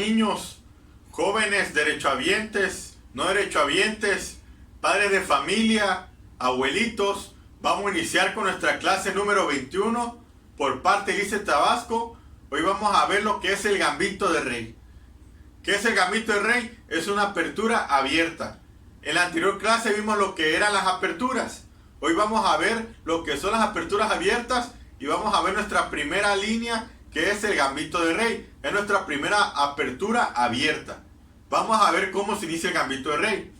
niños, jóvenes, derechohabientes, no derechohabientes, padres de familia, abuelitos? Vamos a iniciar con nuestra clase número 21 por parte de ICE Tabasco. Hoy vamos a ver lo que es el gambito de rey. ¿Qué es el gambito de rey? Es una apertura abierta. En la anterior clase vimos lo que eran las aperturas. Hoy vamos a ver lo que son las aperturas abiertas y vamos a ver nuestra primera línea, que es el gambito de rey. Es nuestra primera apertura abierta. Vamos a ver cómo se inicia el gambito de rey.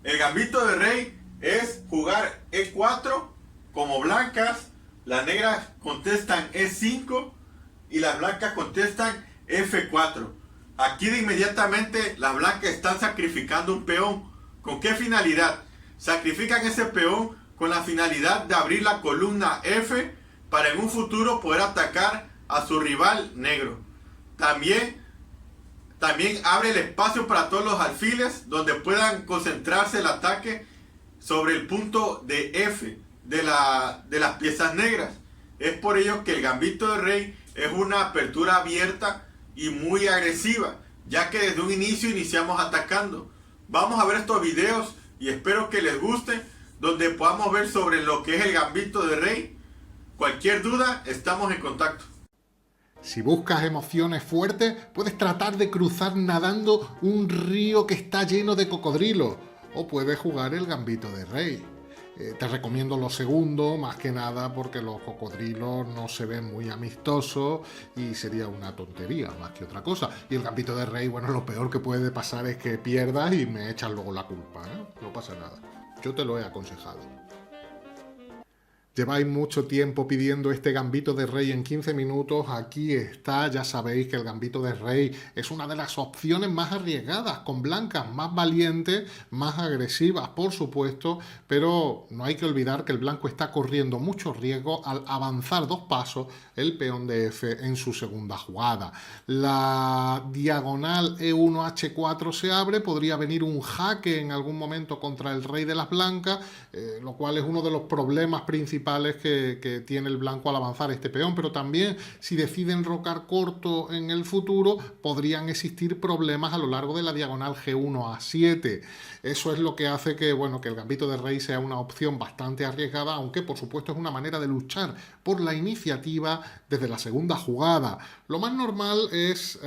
El gambito de rey es jugar E4 como blancas. Las negras contestan E5 y las blancas contestan F4. Aquí de inmediatamente las blancas están sacrificando un peón. ¿Con qué finalidad? Sacrifican ese peón con la finalidad de abrir la columna F para en un futuro poder atacar a su rival negro. También abre el espacio para todos los alfiles donde puedan concentrarse el ataque sobre el punto de F de las piezas negras. Es por ello que el gambito de rey es una apertura abierta y muy agresiva, ya que desde un inicio iniciamos atacando. Vamos a ver estos videos y espero que les guste, donde podamos ver sobre lo que es el gambito de rey. Cualquier duda, estamos en contacto. Si buscas emociones fuertes, puedes tratar de cruzar nadando un río que está lleno de cocodrilos, o puedes jugar el gambito de rey. Te recomiendo lo segundo, más que nada porque los cocodrilos no se ven muy amistosos y sería una tontería más que otra cosa. Y el gambito de rey, bueno, lo peor que puede pasar es que pierdas y me echas luego la culpa, ¿eh? No pasa nada. Yo te lo he aconsejado. Lleváis mucho tiempo pidiendo este gambito de rey en 15 minutos, aquí está. Ya sabéis que el gambito de rey es una de las opciones más arriesgadas, con blancas más valientes, más agresivas, por supuesto, pero no hay que olvidar que el blanco está corriendo mucho riesgo al avanzar 2 pasos el peón de F en su segunda jugada. La diagonal E1H4 se abre, podría venir un jaque en algún momento contra el rey de las blancas, lo cual es uno de los problemas principales que tiene el blanco al avanzar este peón, pero también si deciden rocar corto en el futuro podrían existir problemas a lo largo de la diagonal G1 a 7. Eso es lo que hace que, bueno, que el gambito de rey sea una opción bastante arriesgada, aunque por supuesto es una manera de luchar por la iniciativa desde la segunda jugada. Lo más normal es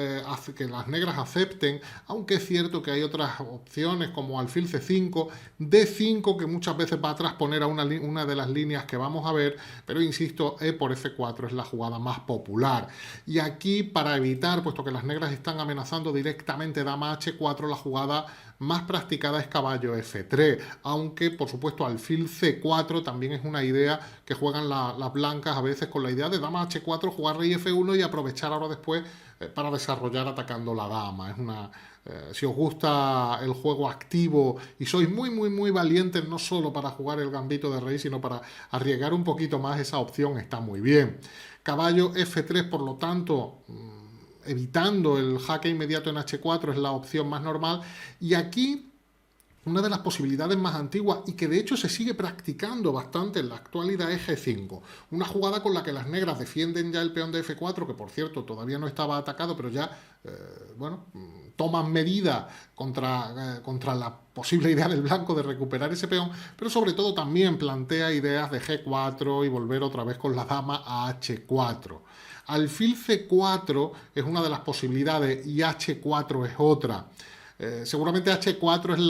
que las negras acepten, aunque es cierto que hay otras opciones como alfil C5, D5, que muchas veces va a transponer a una de las líneas que vamos a ver, pero insisto, E por F4 es la jugada más popular. Y aquí, para evitar, puesto que las negras están amenazando directamente dama H4, la jugada más practicada es caballo F3, aunque por supuesto alfil C4 también es una idea que juegan las blancas a veces, con la idea de dama H4, jugar rey F1 y aprovechar ahora después para desarrollar atacando la dama. Si os gusta el juego activo y sois muy valientes, no solo para jugar el gambito de rey, sino para arriesgar un poquito más, esa opción está muy bien. Caballo F3, por lo tanto, evitando el jaque inmediato en H4, es la opción más normal. Y aquí una de las posibilidades más antiguas y que de hecho se sigue practicando bastante en la actualidad es G5. Una jugada con la que las negras defienden ya el peón de F4, que por cierto todavía no estaba atacado, pero ya, toman medidas contra la posible idea del blanco de recuperar ese peón, pero sobre todo también plantea ideas de G4 y volver otra vez con la dama a H4. Alfil C4 es una de las posibilidades y H4 es otra. Seguramente H4 es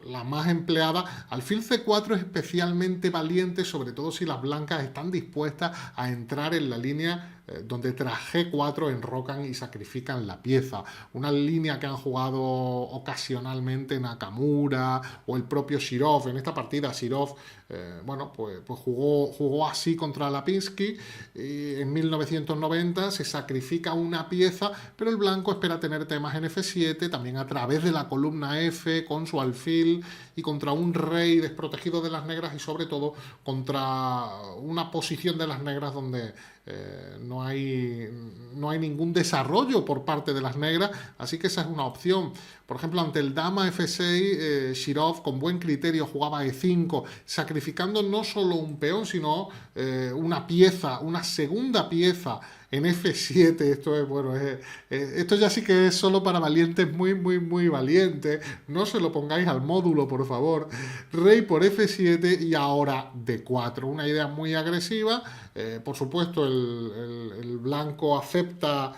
la más empleada. Alfil C4 es especialmente valiente, sobre todo si las blancas están dispuestas a entrar en la línea donde tras G4 enrocan y sacrifican la pieza. Una línea que han jugado ocasionalmente Nakamura o el propio Shirov. En esta partida Shirov pues jugó así contra Lapinski y en 1990 se sacrifica una pieza, pero el blanco espera tener temas en F7, también a través de la columna F con su alfil y contra un rey desprotegido de las negras y sobre todo contra una posición de las negras donde no hay ningún desarrollo por parte de las negras, así que esa es una opción. Por ejemplo, ante el dama F6, Shirov con buen criterio jugaba E5, sacrificando no solo un peón, sino una segunda pieza en F7, esto es, bueno, esto ya sí que es solo para valientes muy, muy, muy valientes. No se lo pongáis al módulo, por favor. Rey por F7 y ahora D4. Una idea muy agresiva. Por supuesto, el blanco acepta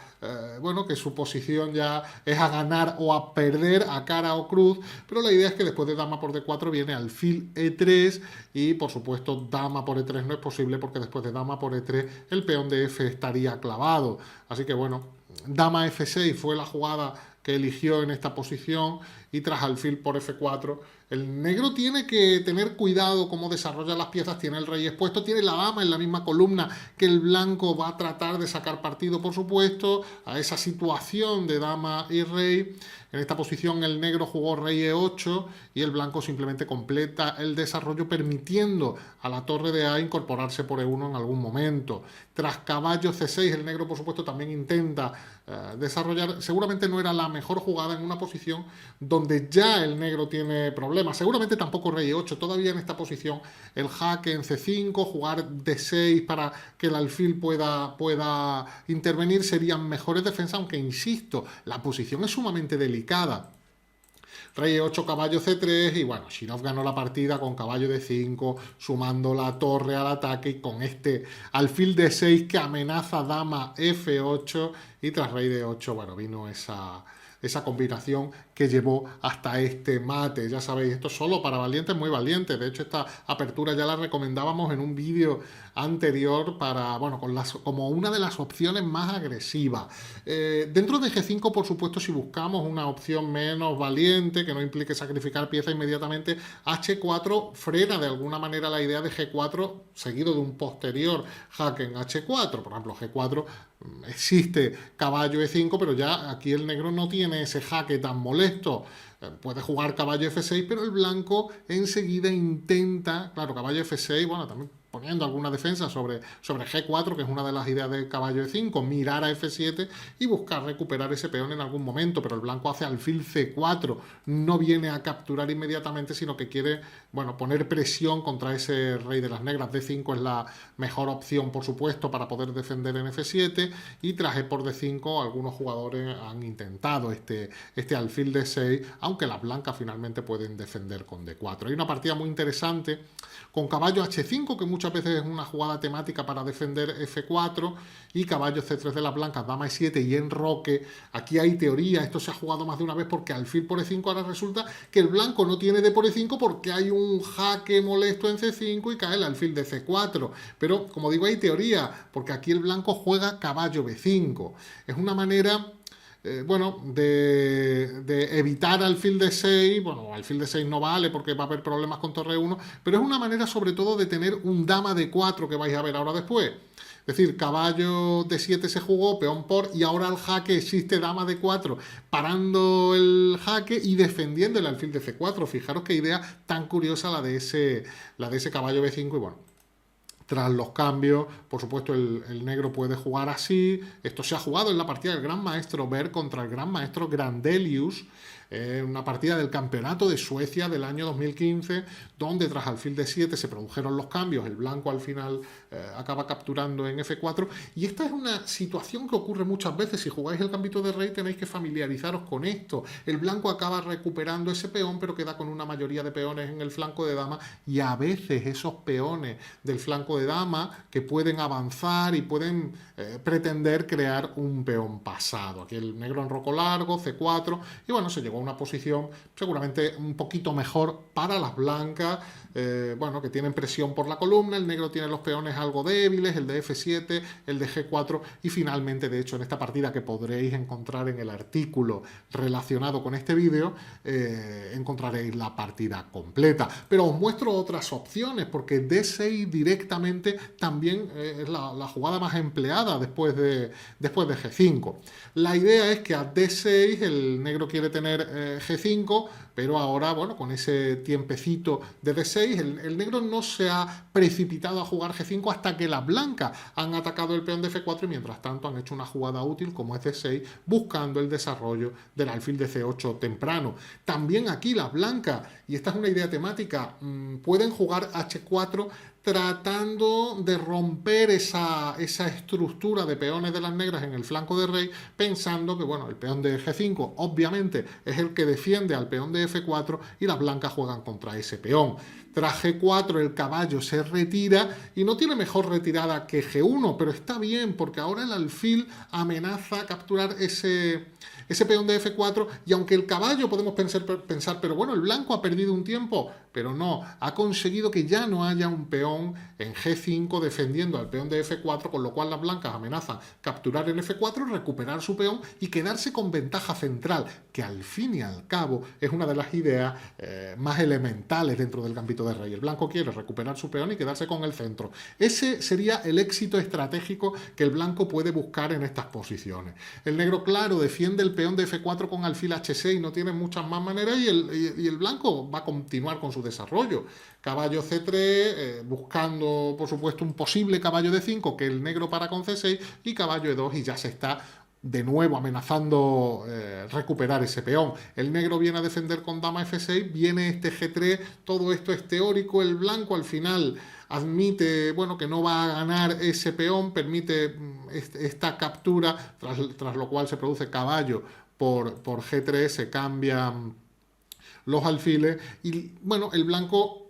bueno, que su posición ya es a ganar o a perder, a cara o cruz, pero la idea es que después de dama por D4 viene alfil E3 y por supuesto dama por E3 no es posible porque después de dama por E3 el peón de F estaría clavado. Así que bueno, dama F6 fue la jugada que eligió en esta posición y tras alfil por F4 el negro tiene que tener cuidado cómo desarrolla las piezas, tiene el rey expuesto, tiene la dama en la misma columna que el blanco va a tratar de sacar partido, por supuesto, a esa situación de dama y rey. En esta posición el negro jugó rey E8 y el blanco simplemente completa el desarrollo permitiendo a la torre de A incorporarse por E1 en algún momento. Tras caballo C6 el negro por supuesto también intenta desarrollar, seguramente no era la mejor jugada en una posición donde ya el negro tiene problemas, seguramente tampoco rey E8, todavía en esta posición el jaque en C5, jugar D6 para que el alfil pueda intervenir serían mejores defensas, aunque insisto, la posición es sumamente delicada. Rey E8, caballo C3 y bueno, Shirov ganó la partida con caballo D5, sumando la torre al ataque y con este alfil D6 que amenaza dama F8 y tras rey D8, bueno, vino esa combinación que llevó hasta este mate. Ya sabéis, esto es solo para valientes muy valientes. De hecho, esta apertura ya la recomendábamos en un vídeo anterior para, bueno, como una de las opciones más agresivas. Dentro de G5, por supuesto, si buscamos una opción menos valiente, que no implique sacrificar pieza inmediatamente, H4 frena de alguna manera la idea de G4 seguido de un posterior jaque en H4. Por ejemplo, G4 existe caballo E5, pero ya aquí el negro no tiene ese jaque tan molesto. Puede jugar caballo F6, pero el blanco enseguida intenta, claro, caballo F6, bueno, también poniendo alguna defensa sobre G4, que es una de las ideas del caballo E5, mirar a F7 y buscar recuperar ese peón en algún momento, pero el blanco hace alfil C4, no viene a capturar inmediatamente, sino que quiere, bueno, poner presión contra ese rey de las negras. D5 es la mejor opción, por supuesto, para poder defender en F7, y tras E por D5 algunos jugadores han intentado este alfil D6, aunque las blancas finalmente pueden defender con D4. Hay una partida muy interesante con caballo H5, que muchas veces es una jugada temática para defender F4, y caballo C3 de las blancas, dama E7 y enroque. Aquí hay teoría, esto se ha jugado más de una vez porque alfil por E5 ahora resulta que el blanco no tiene D por E5 porque hay un jaque molesto en C5 y cae el alfil de C4. Pero, como digo, hay teoría, porque aquí el blanco juega caballo B5. Es una manera... bueno, de evitar alfil de 6, bueno, alfil de 6 no vale porque va a haber problemas con torre 1, pero es una manera sobre todo de tener un dama de 4 que vais a ver ahora después. Es decir, caballo de 7 se jugó, peón por, y ahora al jaque existe dama de 4, parando el jaque y defendiendo el alfil de C4. Fijaros qué idea tan curiosa la de ese caballo B5 y bueno. Tras los cambios, por supuesto, el negro puede jugar así. Esto se ha jugado en la partida del gran maestro Berg contra el gran maestro Grandelius, una partida del campeonato de Suecia del año 2015, donde tras alfil de 7 se produjeron los cambios. El blanco al final acaba capturando en F4. Y esta es una situación que ocurre muchas veces. Si jugáis el gambito de rey tenéis que familiarizaros con esto. El blanco acaba recuperando ese peón, pero queda con una mayoría de peones en el flanco de dama, y a veces esos peones del flanco de dama que pueden avanzar y pueden pretender crear un peón pasado. Aquí el negro enrocó largo, C4, y bueno, se llegó a una posición seguramente un poquito mejor para las blancas, bueno, que tienen presión por la columna. El negro tiene los peones algo débiles, el de F7, el de G4, y finalmente, de hecho, en esta partida que podréis encontrar en el artículo relacionado con este vídeo, encontraréis la partida completa. Pero os muestro otras opciones, porque D6 directamente también es la jugada más empleada después de G5. La idea es que a D6 el negro quiere tener G5, pero ahora, bueno, con ese tiempecito de D6, el negro no se ha precipitado a jugar G5 hasta que las blancas han atacado el peón de F4 y mientras tanto han hecho una jugada útil como es D6, buscando el desarrollo del alfil de C8 temprano. También aquí las blancas, y esta es una idea temática, pueden jugar H4 tratando de romper esa estructura de peones de las negras en el flanco de rey, pensando que, bueno, el peón de G5 obviamente es el que defiende al peón de F4 y las blancas juegan contra ese peón. Tras G4 el caballo se retira y no tiene mejor retirada que G1, pero está bien porque ahora el alfil amenaza capturar ese peón de F4 y aunque el caballo podemos pensar, pero bueno, el blanco ha perdido un tiempo, pero no, ha conseguido que ya no haya un peón en G5 defendiendo al peón de F4, con lo cual las blancas amenazan capturar el F4, recuperar su peón y quedarse con ventaja central, que al fin y al cabo es una de las ideas más elementales dentro del gambito de rey. El blanco quiere recuperar su peón y quedarse con el centro. Ese sería el éxito estratégico que el blanco puede buscar en estas posiciones. El negro, claro, defiende el peón de F4 con alfil H6, no tiene muchas más maneras y el blanco va a continuar con su desarrollo. Caballo C3, buscando por supuesto un posible caballo D5 que el negro para con C6 y caballo E2 y ya se está de nuevo amenazando recuperar ese peón. El negro viene a defender con dama F6, viene este G3, todo esto es teórico, el blanco al final admite, bueno, que no va a ganar ese peón, permite esta captura, tras lo cual se produce caballo por G3, se cambian los alfiles y, bueno, el blanco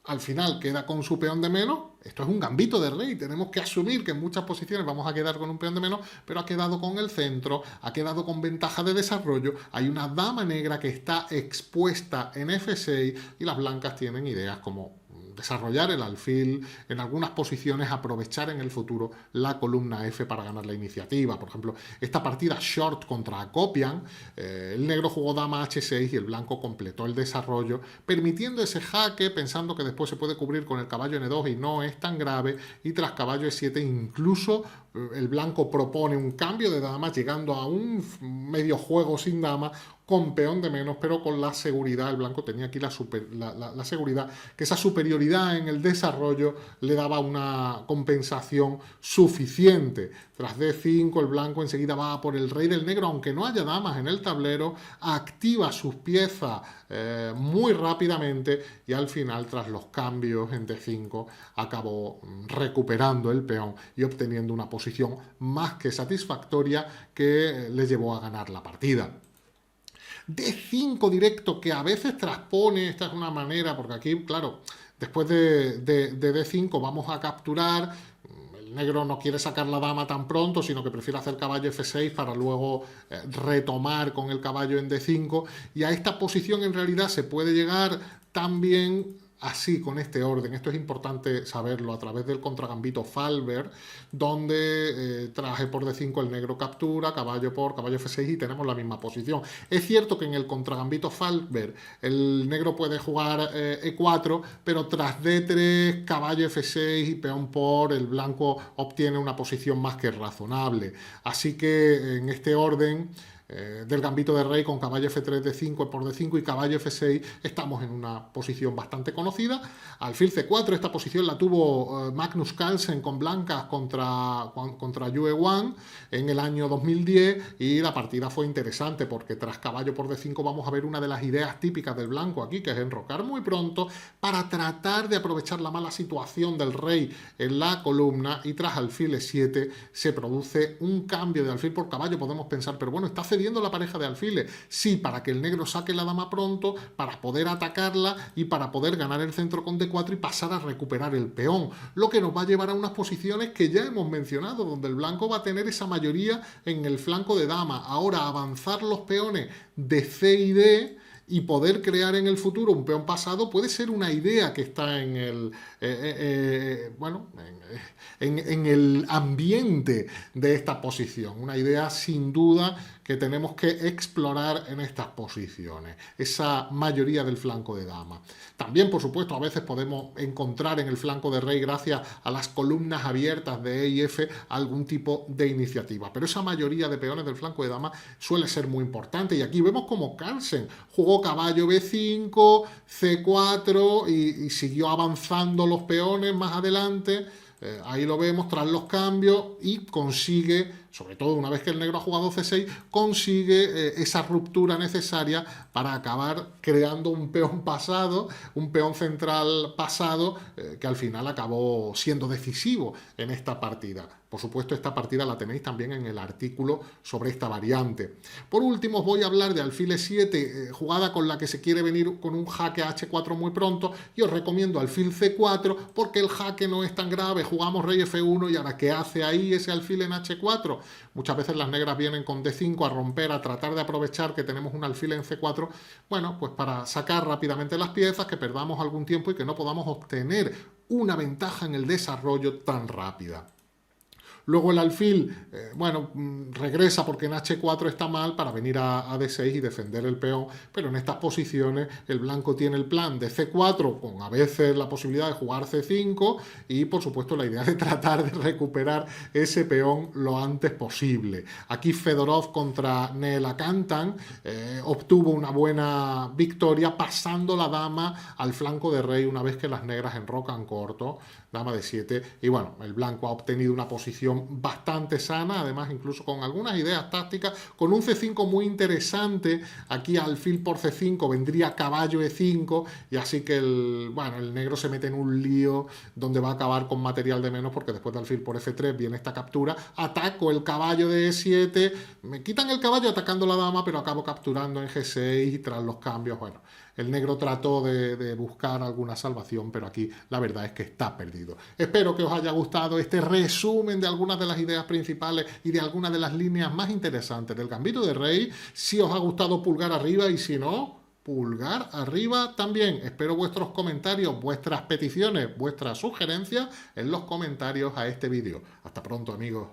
al final queda con su peón de menos. Esto es un gambito de rey, tenemos que asumir que en muchas posiciones vamos a quedar con un peón de menos, pero ha quedado con el centro, ha quedado con ventaja de desarrollo, hay una dama negra que está expuesta en F6 y las blancas tienen ideas como desarrollar el alfil, en algunas posiciones aprovechar en el futuro la columna F para ganar la iniciativa. Por ejemplo, esta partida short contra Akopian, el negro jugó dama H6 y el blanco completó el desarrollo, permitiendo ese jaque, pensando que después se puede cubrir con el caballo N2 y no es tan grave, y tras caballo E7 incluso el blanco propone un cambio de dama, llegando a un medio juego sin dama, con peón de menos, pero con la seguridad, el blanco tenía aquí la seguridad, que esa superioridad en el desarrollo le daba una compensación suficiente. Tras D5, el blanco enseguida va por el rey del negro, aunque no haya damas en el tablero, activa sus piezas muy rápidamente y al final, tras los cambios en D5, acabó recuperando el peón y obteniendo una posición más que satisfactoria que le llevó a ganar la partida. D5 directo, que a veces transpone, esta es una manera, porque aquí, claro, después de D5 vamos a capturar, el negro no quiere sacar la dama tan pronto, sino que prefiere hacer caballo F6 para luego retomar con el caballo en D5, y a esta posición en realidad se puede llegar también así, con este orden. Esto es importante saberlo a través del contragambito Falber, donde tras E por D5 el negro captura, caballo por caballo F6 y tenemos la misma posición. Es cierto que en el contragambito Falber el negro puede jugar E4, pero tras D3, caballo F6 y peón por, el blanco obtiene una posición más que razonable. Así que en este orden del gambito de rey con caballo F3, D5, por D5 y caballo F6 estamos en una posición bastante conocida. Alfil C4, esta posición la tuvo Magnus Carlsen con blancas contra Yue Wang en el año 2010 y la partida fue interesante porque tras caballo por D5 vamos a ver una de las ideas típicas del blanco aquí, que es enrocar muy pronto para tratar de aprovechar la mala situación del rey en la columna, y tras alfil E7 se produce un cambio de alfil por caballo. Podemos pensar, pero bueno, está cediendo la pareja de alfiles. Sí, para que el negro saque la dama pronto, para poder atacarla y para poder ganar el centro con D4 y pasar a recuperar el peón, lo que nos va a llevar a unas posiciones que ya hemos mencionado, donde el blanco va a tener esa mayoría en el flanco de dama. Ahora avanzar los peones de C y D y poder crear en el futuro un peón pasado puede ser una idea que está en el en el ambiente de esta posición, una idea sin duda que tenemos que explorar en estas posiciones, esa mayoría del flanco de dama. También, por supuesto, a veces podemos encontrar en el flanco de rey, gracias a las columnas abiertas de E y F, algún tipo de iniciativa, pero esa mayoría de peones del flanco de dama suele ser muy importante, y aquí vemos como Carlsen jugó luego caballo B5, C4 y siguió avanzando los peones más adelante. Ahí lo vemos tras los cambios y consigue, sobre todo una vez que el negro ha jugado C6, consigue esa ruptura necesaria para acabar creando un peón pasado, un peón central pasado, que al final acabó siendo decisivo en esta partida. Por supuesto, esta partida la tenéis también en el artículo sobre esta variante. Por último, os voy a hablar de alfil E7, jugada con la que se quiere venir con un jaque a H4 muy pronto, y os recomiendo alfil C4 porque el jaque no es tan grave. Jugamos rey F1 y ahora, ¿qué hace ahí ese alfil en H4? Muchas veces las negras vienen con D5 a romper, a tratar de aprovechar que tenemos un alfil en C4, bueno, pues para sacar rápidamente las piezas, que perdamos algún tiempo y que no podamos obtener una ventaja en el desarrollo tan rápida. Luego el alfil, regresa porque en H4 está mal para venir a D6 y defender el peón, pero en estas posiciones el blanco tiene el plan de C4 con a veces la posibilidad de jugar C5 y por supuesto la idea de tratar de recuperar ese peón lo antes posible. Aquí Fedorov contra Nela Kantan obtuvo una buena victoria pasando la dama al flanco de rey una vez que las negras enrocan corto, dama de 7, y bueno, el blanco ha obtenido una posición bastante sana, además incluso con algunas ideas tácticas, con un C5 muy interesante. Aquí alfil por C5 vendría caballo E5 y así que el negro se mete en un lío donde va a acabar con material de menos, porque después de alfil por F3 viene esta captura, ataco el caballo de E7, me quitan el caballo atacando la dama, pero acabo capturando en G6 y tras los cambios, bueno, el negro trató de buscar alguna salvación, pero aquí la verdad es que está perdido. Espero que os haya gustado este resumen de algunas de las ideas principales y de algunas de las líneas más interesantes del Gambito de Rey. Si os ha gustado, pulgar arriba, y si no, pulgar arriba también. Espero vuestros comentarios, vuestras peticiones, vuestras sugerencias en los comentarios a este vídeo. Hasta pronto, amigos.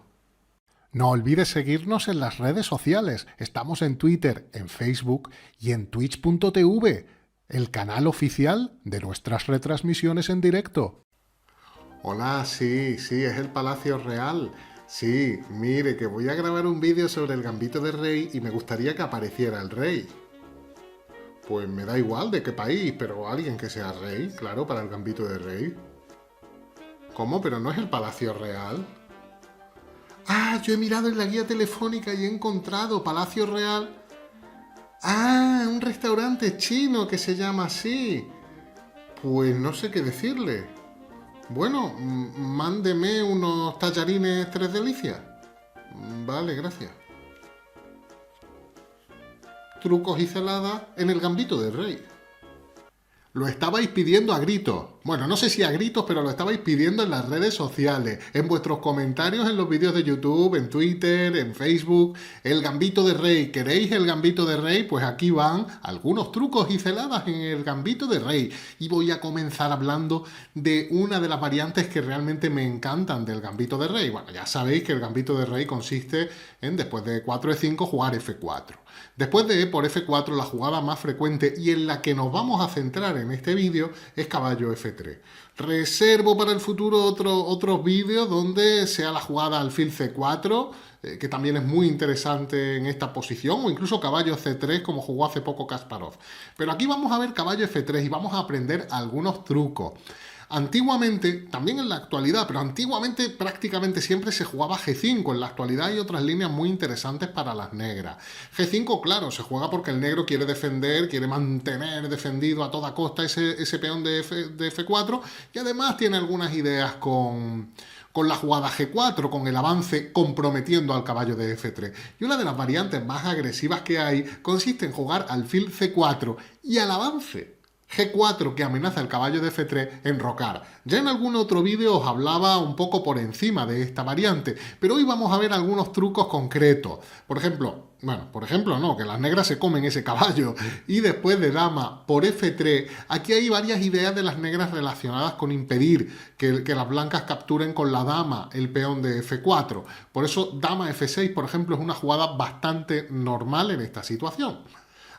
No olvides seguirnos en las redes sociales. Estamos en Twitter, en Facebook y en Twitch.tv, el canal oficial de nuestras retransmisiones en directo. Hola, sí, es el Palacio Real. Sí, mire, que voy a grabar un vídeo sobre el Gambito de Rey y me gustaría que apareciera el rey. Pues me da igual de qué país, pero alguien que sea rey, claro, para el Gambito de Rey. ¿Cómo? ¿Pero no es el Palacio Real? Ah, yo he mirado en la guía telefónica y he encontrado Palacio Real. Ah, un restaurante chino que se llama así. Pues no sé qué decirle. Bueno, mándeme unos tallarines Tres Delicias. Vale, gracias. Trucos y celadas en el Gambito del Rey. Lo estabais pidiendo a gritos. Bueno, no sé si a gritos, pero lo estabais pidiendo en las redes sociales, en vuestros comentarios en los vídeos de YouTube, en Twitter, en Facebook. El Gambito de Rey. ¿Queréis el Gambito de Rey? Pues aquí van algunos trucos y celadas en el Gambito de Rey. Y voy a comenzar hablando de una de las variantes que realmente me encantan del Gambito de Rey. Bueno, ya sabéis que el Gambito de Rey consiste en, después de 4E5, jugar F4. Después de por F4, la jugada más frecuente y en la que nos vamos a centrar en este vídeo es caballo F3. Reservo para el futuro otros vídeos donde sea la jugada alfil C4, que también es muy interesante en esta posición, o incluso caballo C3, como jugó hace poco Kasparov. Pero aquí vamos a ver caballo F3 y vamos a aprender algunos trucos. Antiguamente, también en la actualidad, pero antiguamente prácticamente siempre se jugaba G5. En la actualidad hay otras líneas muy interesantes para las negras. G5, claro, se juega porque el negro quiere defender, quiere mantener defendido a toda costa ese peón de F4, y además tiene algunas ideas con la jugada G4, con el avance comprometiendo al caballo de F3. Y una de las variantes más agresivas que hay consiste en jugar alfil C4 y al avance G4 que amenaza el caballo de F3 enrocar. Ya en algún otro vídeo os hablaba un poco por encima de esta variante, pero hoy vamos a ver algunos trucos concretos. Por ejemplo, que las negras se comen ese caballo y después de dama por F3, aquí hay varias ideas de las negras relacionadas con impedir que las blancas capturen con la dama el peón de F4. Por eso dama F6, por ejemplo, es una jugada bastante normal en esta situación.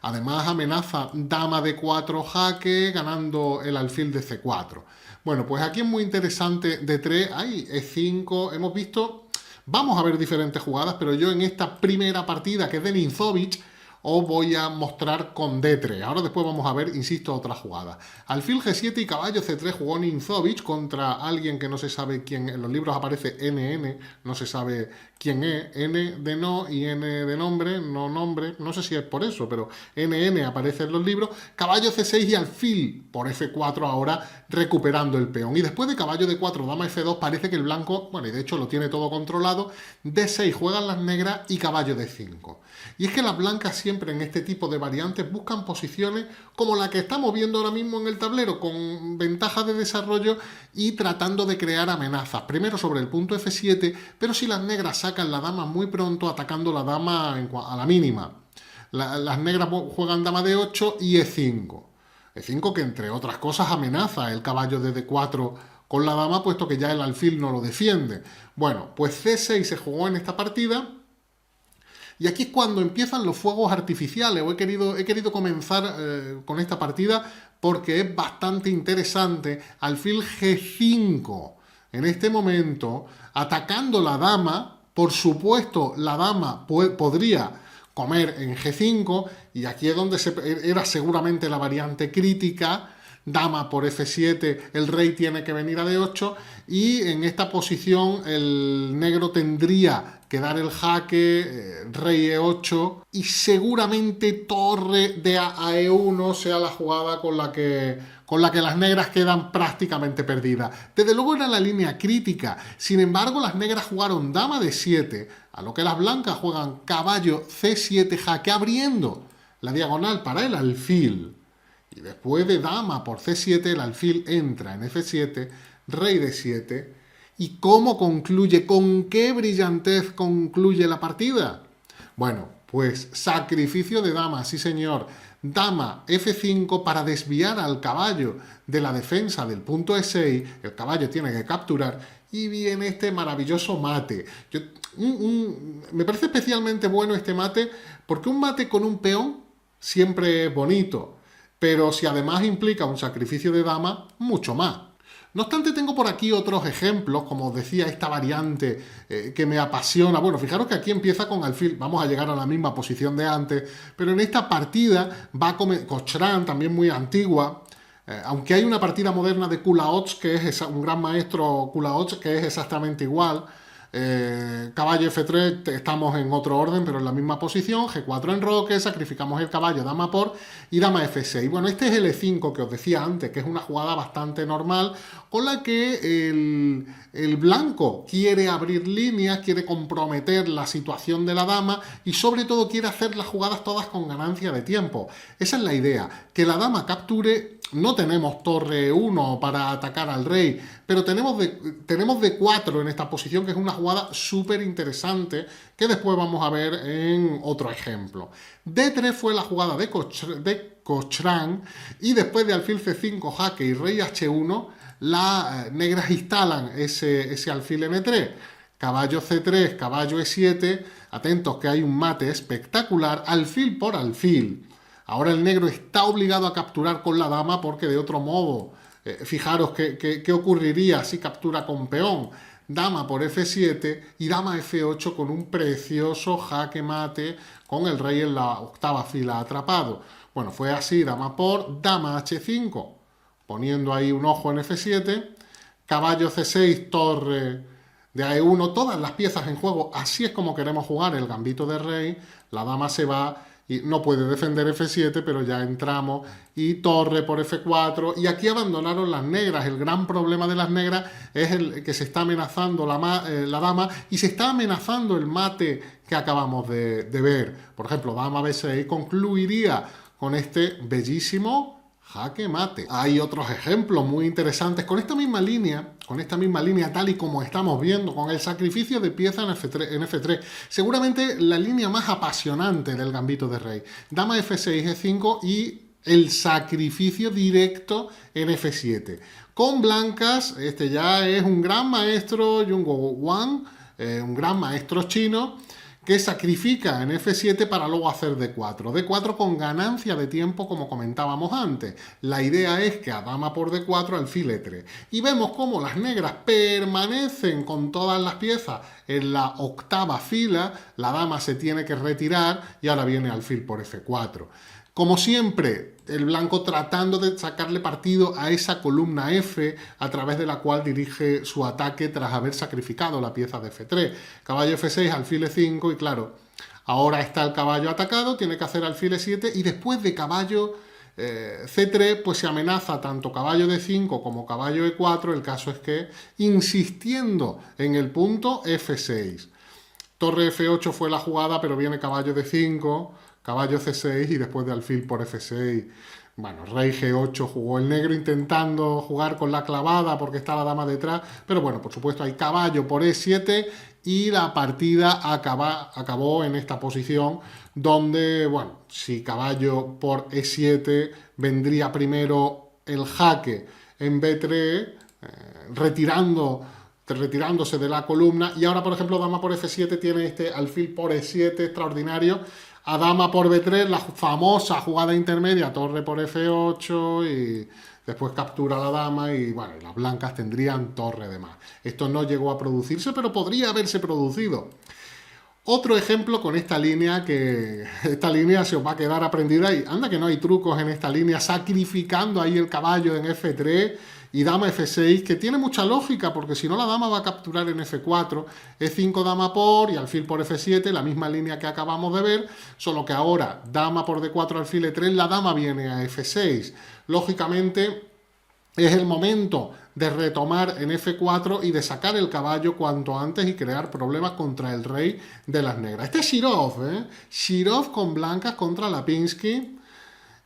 Además amenaza dama de 4 jaque, ganando el alfil de C4. Bueno, pues aquí es muy interesante D3, hay E5, hemos visto, vamos a ver diferentes jugadas, pero yo en esta primera partida, que es de Ninzovic, os voy a mostrar con D3. Ahora después vamos a ver, insisto, otra jugada. Alfil G7 y caballo C3 jugó Ninzovic contra alguien que no se sabe quién. En los libros aparece NN, no se sabe quién es. N de no y N de nombre, no sé si es por eso, pero NN aparece en los libros. Caballo C6 y alfil por F4 ahora recuperando el peón. Y después de caballo D4, dama F2, parece que el blanco, bueno, y de hecho lo tiene todo controlado. D6 juegan las negras y caballo D5. Y es que las blancas siempre en este tipo de variantes buscan posiciones como la que estamos viendo ahora mismo en el tablero, con ventaja de desarrollo y tratando de crear amenazas. Primero sobre el punto F7, pero si las negras sacan la dama muy pronto, atacando la dama a la mínima. Las negras juegan dama D8 y E5. E5 que entre otras cosas amenaza el caballo de D4 con la dama, puesto que ya el alfil no lo defiende. Bueno, pues C6 se jugó en esta partida. Y aquí es cuando empiezan los fuegos artificiales. He querido comenzar con esta partida porque es bastante interesante. Alfil G5 en este momento, atacando la dama. Por supuesto, la dama podría comer en G5 y aquí es donde era seguramente la variante crítica. Dama por F7, el rey tiene que venir a D8 y en esta posición el negro tendría que dar el jaque, rey E8 y seguramente torre de a E1 sea la jugada con la que las negras quedan prácticamente perdidas. Desde luego era la línea crítica, sin embargo las negras jugaron dama D7, a lo que las blancas juegan caballo C7 jaque abriendo la diagonal para el alfil. Y después de dama por C7, el alfil entra en F7, rey D7. ¿Y cómo concluye? ¿Con qué brillantez concluye la partida? Bueno, pues sacrificio de dama, sí señor. Dama F5 para desviar al caballo de la defensa del punto E6. El caballo tiene que capturar y viene este maravilloso mate. Me parece especialmente bueno este mate porque un mate con un peón siempre es bonito. Pero si además implica un sacrificio de dama, mucho más. No obstante, tengo por aquí otros ejemplos, como os decía, esta variante que me apasiona. Bueno, fijaros que aquí empieza con alfil, vamos a llegar a la misma posición de antes, pero en esta partida va a comer Cochran, también muy antigua, aunque hay una partida moderna de Kulaots, que es un gran maestro Kulaots, que es exactamente igual. Caballo F3, estamos en otro orden pero en la misma posición, G4 en roque, sacrificamos el caballo, dama por y dama F6. Bueno, este es el E5 que os decía antes, que es una jugada bastante normal con la que el blanco quiere abrir líneas, quiere comprometer la situación de la dama y sobre todo quiere hacer las jugadas todas con ganancia de tiempo. Esa es la idea, que la dama capture. No tenemos torre 1 para atacar al rey, pero tenemos D4 en esta posición, que es una jugada súper interesante, que después vamos a ver en otro ejemplo. D3 fue la jugada de Cochran, y después de alfil C5, jaque y rey H1, las negras instalan ese alfil en E3. Caballo C3, caballo E7, atentos que hay un mate espectacular, alfil por alfil. Ahora el negro está obligado a capturar con la dama porque de otro modo, fijaros qué ocurriría si captura con peón. Dama por F7 y dama F8 con un precioso jaque mate con el rey en la octava fila atrapado. Bueno, fue así, dama por, dama H5, poniendo ahí un ojo en F7, caballo C6, torre de A1, todas las piezas en juego, así es como queremos jugar el gambito de rey, la dama se va y no puede defender F7, pero ya entramos, y torre por F4, y aquí abandonaron las negras. El gran problema de las negras es el que se está amenazando la dama, y se está amenazando el mate que acabamos de ver. Por ejemplo, dama B6 concluiría con este bellísimo jaque mate. Hay otros ejemplos muy interesantes con esta misma línea tal y como estamos viendo, con el sacrificio de pieza en F3. Seguramente la línea más apasionante del gambito de rey. Dama F6, G5 y el sacrificio directo en F7. Con blancas, este ya es un gran maestro, Jung Wang, un gran maestro chino, que sacrifica en F7 para luego hacer D4. D4 con ganancia de tiempo, como comentábamos antes. La idea es que a dama por D4 alfil E3. Y vemos cómo las negras permanecen con todas las piezas en la octava fila. La dama se tiene que retirar y ahora viene alfil por F4. Como siempre, el blanco tratando de sacarle partido a esa columna F a través de la cual dirige su ataque tras haber sacrificado la pieza de F3. Caballo F6, alfil E5 y claro, ahora está el caballo atacado, tiene que hacer alfil E7 y después de caballo C3 pues se amenaza tanto caballo D5 como caballo E4. El caso es que insistiendo en el punto F6. Torre F8 fue la jugada, pero viene caballo D5, caballo C6 y después de alfil por F6. Bueno, rey G8 jugó el negro intentando jugar con la clavada porque está la dama detrás, pero bueno, por supuesto hay caballo por E7 y la partida acabó en esta posición donde, bueno, si caballo por E7 vendría primero el jaque en B3, retirándose de la columna, y ahora por ejemplo dama por F7 tiene este alfil por E7 extraordinario, a dama por B3 la famosa jugada intermedia, torre por F8 y después captura la dama y bueno, las blancas tendrían torre de más. Esto no llegó a producirse, pero podría haberse producido. Otro ejemplo con esta línea, que esta línea se os va a quedar aprendida y anda que no hay trucos en esta línea, sacrificando ahí el caballo en F3 y dama F6, que tiene mucha lógica porque si no la dama va a capturar en F4, E5 dama por y alfil por F7, la misma línea que acabamos de ver, solo que ahora dama por D4 alfil E3, la dama viene a F6. Lógicamente es el momento de retomar en F4 y de sacar el caballo cuanto antes y crear problemas contra el rey de las negras. Este es Shirov, Shirov con blancas contra Lapinski.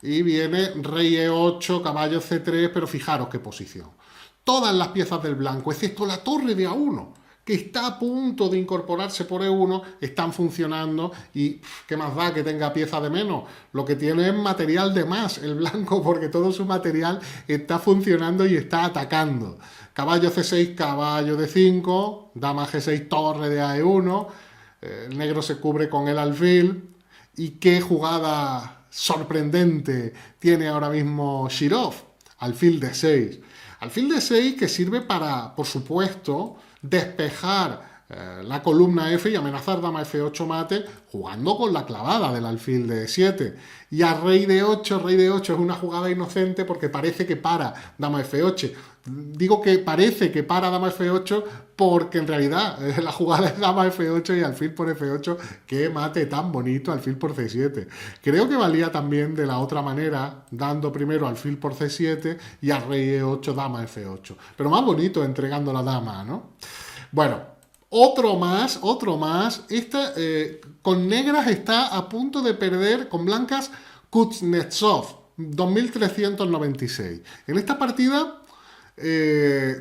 Y viene rey E8, caballo C3, pero fijaros qué posición. Todas las piezas del blanco, excepto la torre de A1, que está a punto de incorporarse por E1, están funcionando y qué más da que tenga pieza de menos. Lo que tiene es material de más el blanco porque todo su material está funcionando y está atacando. Caballo C6, caballo D5, dama G6, torre de AE1, el negro se cubre con el alfil y qué jugada sorprendente tiene ahora mismo Shirov, alfil D6. Alfil D6 que sirve para, por supuesto, despejar la columna F y amenazar dama F8 mate jugando con la clavada del alfil D7. Y a rey D8 es una jugada inocente porque parece que para dama F8. Digo que parece que para dama F8 porque en realidad la jugada es dama F8 y alfil por F8. ¡Qué mate tan bonito! Alfil por C7. Creo que valía también de la otra manera, dando primero alfil por C7 y a rey E8 dama F8. Pero más bonito entregando la dama, ¿no? Bueno, otro más. Con negras está a punto de perder, con blancas, Kuznetsov, 2396. En esta partida,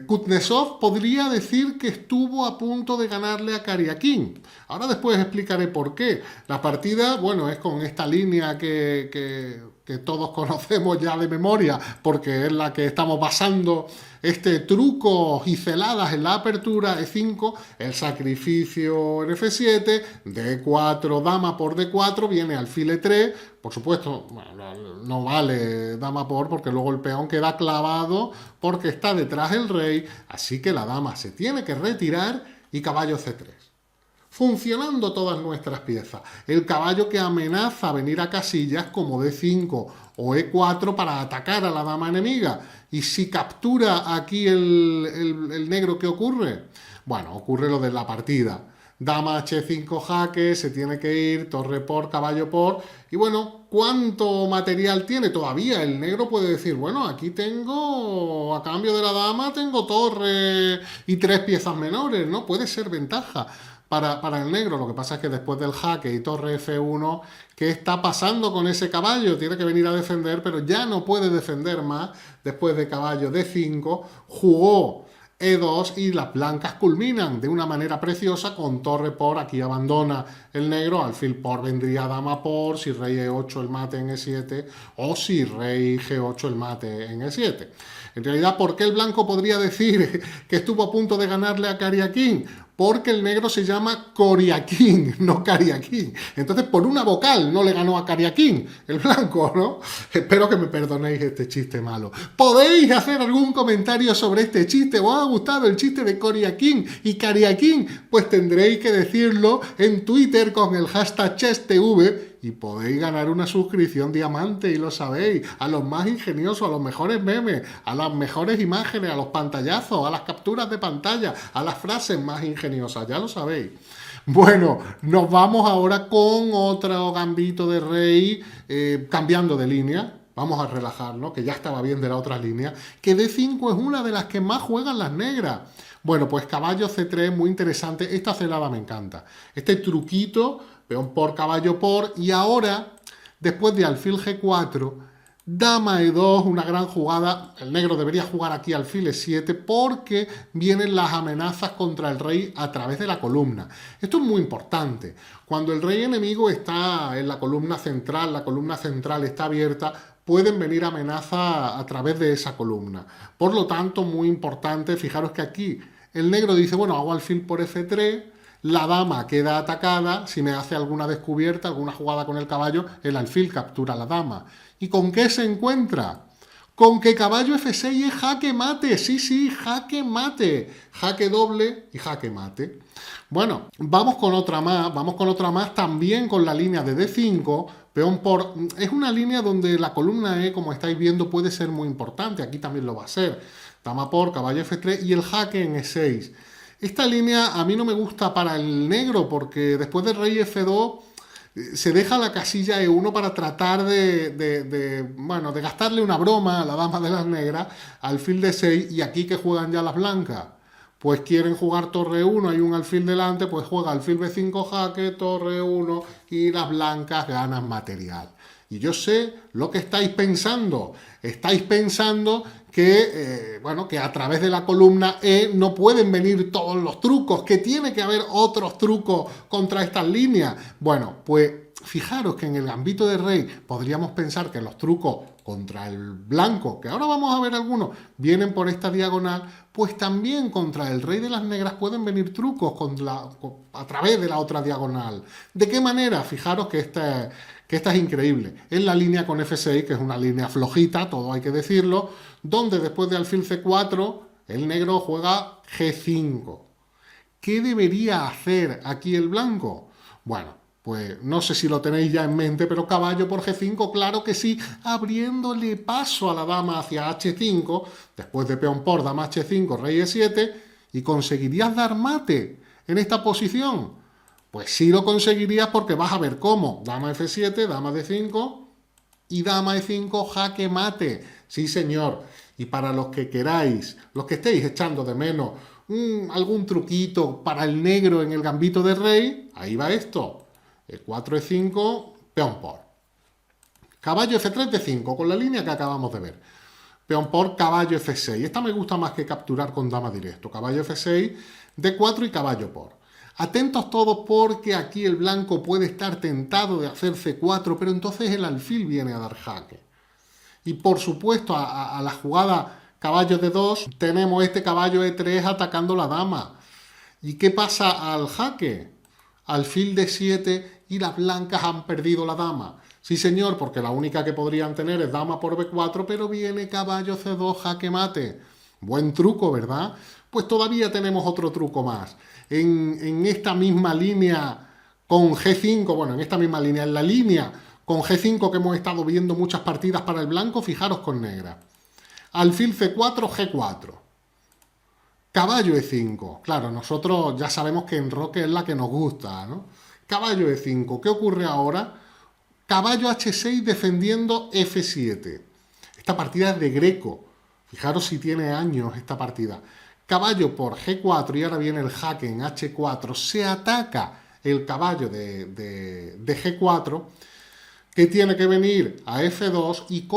Kuznetsov podría decir que estuvo a punto de ganarle a Karyakin. Ahora después explicaré por qué. La partida, bueno, es con esta línea que todos conocemos ya de memoria, porque es la que estamos basando este truco y celadas en la apertura. E5, el sacrificio en F7, D4, dama por D4, viene alfil E3, por supuesto, bueno, no vale dama por porque luego el peón queda clavado porque está detrás el rey, así que la dama se tiene que retirar y caballo C3. Funcionando todas nuestras piezas. El caballo que amenaza a venir a casillas como D5 o E4 para atacar a la dama enemiga. Y si captura aquí el negro, ¿qué ocurre? Bueno, ocurre lo de la partida. Dama H5 jaque, se tiene que ir, torre por, caballo por. Y bueno, ¿cuánto material tiene? Todavía el negro puede decir, bueno, aquí tengo, a cambio de la dama, tengo torre y 3 piezas menores, ¿no? Puede ser ventaja para el negro. Lo que pasa es que después del jaque y torre F1, ¿qué está pasando con ese caballo? Tiene que venir a defender, pero ya no puede defender más. Después de caballo D5, jugó E2 y las blancas culminan de una manera preciosa con torre por. Aquí abandona el negro, alfil por vendría dama por, si rey E8 el mate en E7 o si rey G8 el mate en E7. En realidad, ¿por qué el blanco podría decir que estuvo a punto de ganarle a Karyakin? porque el negro se llama Coriaquín, no Cariaquín. Entonces, por una vocal no le ganó a Cariaquín, el blanco, ¿no? Espero que me perdonéis este chiste malo. ¿Podéis hacer algún comentario sobre este chiste? ¿Os ha gustado el chiste de Coriaquín y Cariaquín? Pues tendréis que decirlo en Twitter con el hashtag ChessTV y podéis ganar una suscripción diamante, y lo sabéis, a los más ingeniosos, a los mejores memes, a las mejores imágenes, a los pantallazos, a las capturas de pantalla, a las frases más ingeniosas, ya lo sabéis. Bueno, nos vamos ahora con otro gambito de rey, cambiando de línea. Vamos a relajarnos, que ya estaba bien de la otra línea, que D5 es una de las que más juegan las negras. Bueno, pues caballo C3, muy interesante. Esta celada me encanta. Este truquito, peón por, caballo por, y ahora, después de alfil G4, dama E2, una gran jugada. El negro debería jugar aquí alfil E7 porque vienen las amenazas contra el rey a través de la columna. Esto es muy importante. Cuando el rey enemigo está en la columna central está abierta, pueden venir amenazas a través de esa columna. Por lo tanto, muy importante, fijaros que aquí el negro dice, bueno, hago alfil por F3, la dama queda atacada, si me hace alguna descubierta, alguna jugada con el caballo, el alfil captura a la dama. ¿Y con qué se encuentra? Con que caballo F6 es jaque mate, sí, jaque mate, jaque doble y jaque mate. Bueno, vamos con otra más, también con la línea de D5, peón por... Es una línea donde la columna E, como estáis viendo, puede ser muy importante, aquí también lo va a ser. Dama por, caballo F3 y el jaque en E6. Esta línea a mí no me gusta para el negro porque después del rey F2 se deja la casilla E1 para tratar de gastarle una broma a la dama de las negras, alfil de 6, y aquí que juegan ya las blancas. Pues quieren jugar torre 1, hay un alfil delante, pues juega alfil B5 jaque, torre 1 y las blancas ganan material. Y yo sé lo que estáis pensando. Estáis pensando que, que a través de la columna E no pueden venir todos los trucos, que tiene que haber otros trucos contra estas líneas. Bueno, pues fijaros que en el gambito de rey podríamos pensar que los trucos contra el blanco, que ahora vamos a ver algunos, vienen por esta diagonal, pues también contra el rey de las negras pueden venir trucos a través de la otra diagonal. ¿De qué manera? Fijaros que esta es increíble. Es la línea con F6, que es una línea flojita, todo hay que decirlo, donde después de alfil C4, el negro juega G5. ¿Qué debería hacer aquí el blanco? Bueno, pues no sé si lo tenéis ya en mente, pero caballo por G5, claro que sí, abriéndole paso a la dama hacia H5, después de peón por, dama H5, rey E7, y conseguirías dar mate en esta posición. Pues sí lo conseguirías porque vas a ver cómo. Dama F7, dama D5 y dama E5, jaque mate. Sí, señor. Y para los que queráis, los que estéis echando de menos algún truquito para el negro en el gambito de rey, ahí va esto. E4, E5, peón por. Caballo F3, D5, con la línea que acabamos de ver. Peón por, caballo F6. Esta me gusta más que capturar con dama directo. Caballo F6, D4 y caballo por. Atentos todos porque aquí el blanco puede estar tentado de hacer C4, pero entonces el alfil viene a dar jaque. Y por supuesto a la jugada caballo D2 tenemos este caballo E3 atacando la dama. ¿Y qué pasa al jaque? Alfil D7 y las blancas han perdido la dama. Sí, señor, porque la única que podrían tener es dama por B4, pero viene caballo C2, jaque mate. Buen truco, ¿verdad? Pues todavía tenemos otro truco más. En esta misma línea con G5, bueno, en esta misma línea, en la línea con G5 que hemos estado viendo muchas partidas para el blanco, fijaros con negra. Alfil C4, G4. Caballo E5. Claro, nosotros ya sabemos que enroque es la que nos gusta, ¿no? Caballo E5. ¿Qué ocurre ahora? Caballo H6 defendiendo F7. Esta partida es de Greco. Fijaros si tiene años esta partida. Caballo por G4 y ahora viene el jaque en H4. Se ataca el caballo de G4 que tiene que venir a F2. ¿Y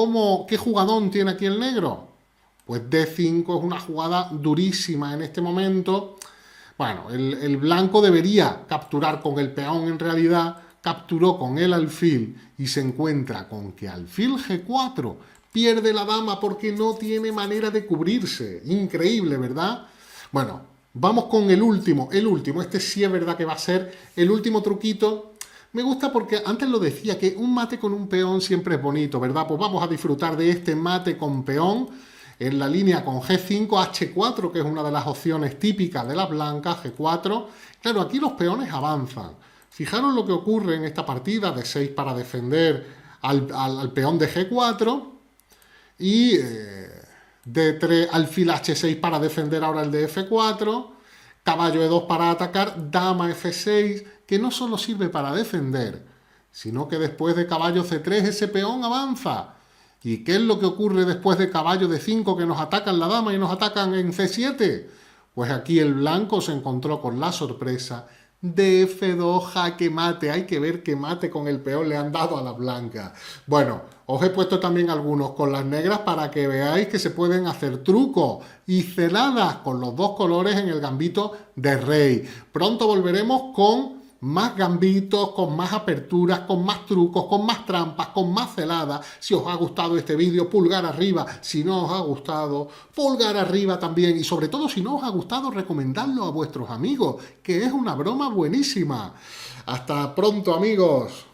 qué jugadón tiene aquí el negro? Pues D5 es una jugada durísima en este momento. Bueno, el blanco debería capturar con el peón en realidad, capturó con el alfil y se encuentra con que alfil G4 pierde la dama porque no tiene manera de cubrirse. Increíble, ¿verdad? Bueno, Vamos con el último, este sí es verdad que va a ser el último truquito. Me gusta porque antes lo decía, que un mate con un peón siempre es bonito, ¿verdad? Pues vamos a disfrutar de este mate con peón en la línea con G5, H4, que es una de las opciones típicas de las blancas, G4. Claro, aquí los peones avanzan. Fijaros lo que ocurre en esta partida de 6 para defender al peón de G4 y D3, alfil H6 para defender ahora el de F4, caballo E2 para atacar, dama F6, que no solo sirve para defender, sino que después de caballo C3 ese peón avanza. ¿Y qué es lo que ocurre después de caballo D5 que nos atacan la dama y nos atacan en C7? Pues aquí el blanco se encontró con la sorpresa de F2, jaque mate. Hay que ver qué mate con el peón le han dado a la blanca. Bueno, os he puesto también algunos con las negras para que veáis que se pueden hacer trucos y celadas con los dos colores en el gambito de rey. Pronto volveremos con más gambitos, con más aperturas, con más trucos, con más trampas, con más celadas. Si os ha gustado este vídeo, pulgar arriba. Si no os ha gustado, pulgar arriba también. Y sobre todo, si no os ha gustado, recomendadlo a vuestros amigos, que es una broma buenísima. Hasta pronto, amigos.